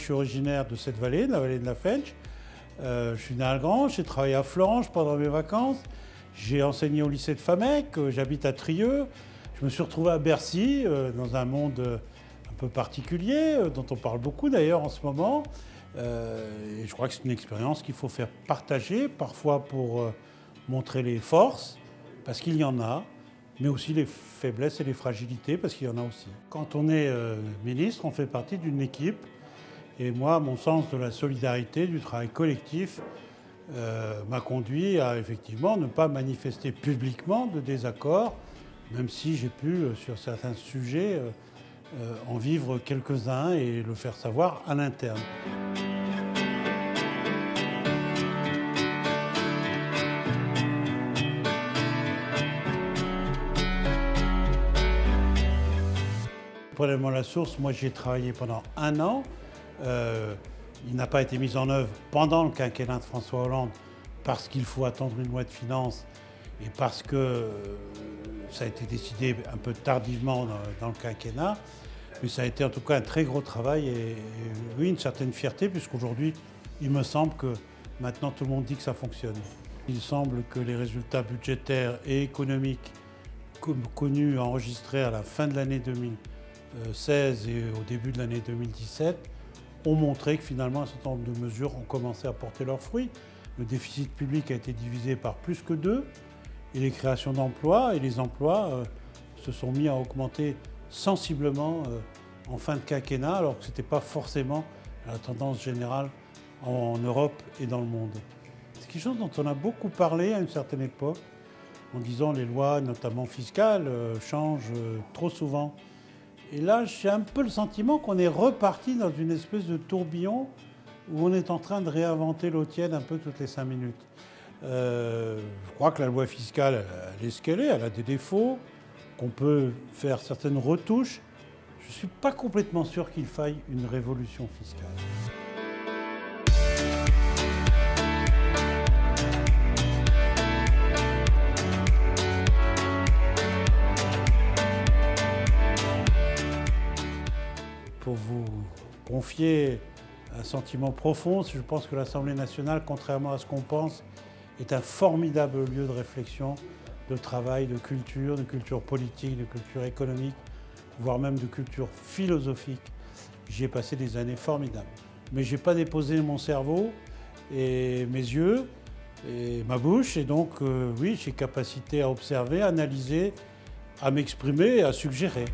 je suis originaire de cette vallée, de la vallée de la Fensch. Je suis né à Algrange, j'ai travaillé à Florence pendant mes vacances. J'ai enseigné au lycée de Famec, j'habite à Trieux. Je me suis retrouvé à Bercy, dans un monde un peu particulier, dont on parle beaucoup d'ailleurs en ce moment. Et je crois que c'est une expérience qu'il faut faire partager, parfois pour montrer les forces, parce qu'il y en a, mais aussi les faiblesses et les fragilités, parce qu'il y en a aussi. Quand on est ministre, on fait partie d'une équipe. Et moi, mon sens de la solidarité, du travail collectif, m'a conduit à effectivement ne pas manifester publiquement de désaccord, même si j'ai pu, sur certains sujets, en vivre quelques-uns et le faire savoir à l'interne. Le prélèvement à la source, moi j'y ai travaillé pendant 1 an. Il n'a pas été mis en œuvre pendant le quinquennat de François Hollande parce qu'il faut attendre une loi de finances et parce que ça a été décidé un peu tardivement dans le quinquennat. Mais ça a été en tout cas un très gros travail et oui, une certaine fierté puisqu'aujourd'hui, il me semble que maintenant tout le monde dit que ça fonctionne. Il semble que les résultats budgétaires et économiques connus, enregistrés à la fin de l'année 2016 et au début de l'année 2017 ont montré que finalement un certain nombre de mesures ont commencé à porter leurs fruits. Le déficit public a été divisé par plus que 2 et les créations d'emplois et les emplois se sont mis à augmenter sensiblement en fin de quinquennat alors que ce n'était pas forcément la tendance générale en Europe et dans le monde. C'est quelque chose dont on a beaucoup parlé à une certaine époque en disant les lois, notamment fiscales, changent trop souvent. Et là, j'ai un peu le sentiment qu'on est reparti dans une espèce de tourbillon où on est en train de réinventer l'eau tiède un peu toutes les 5 minutes. Je crois que la loi fiscale, elle est ce qu'elle est, elle a des défauts, qu'on peut faire certaines retouches. Je ne suis pas complètement sûr qu'il faille une révolution fiscale. Pour vous confier un sentiment profond, je pense que l'Assemblée nationale, contrairement à ce qu'on pense, est un formidable lieu de réflexion, de travail, de culture politique, de culture économique, voire même de culture philosophique. J'y ai passé des années formidables. Mais je n'ai pas déposé mon cerveau et mes yeux et ma bouche, et donc oui, j'ai capacité à observer, à analyser, à m'exprimer et à suggérer.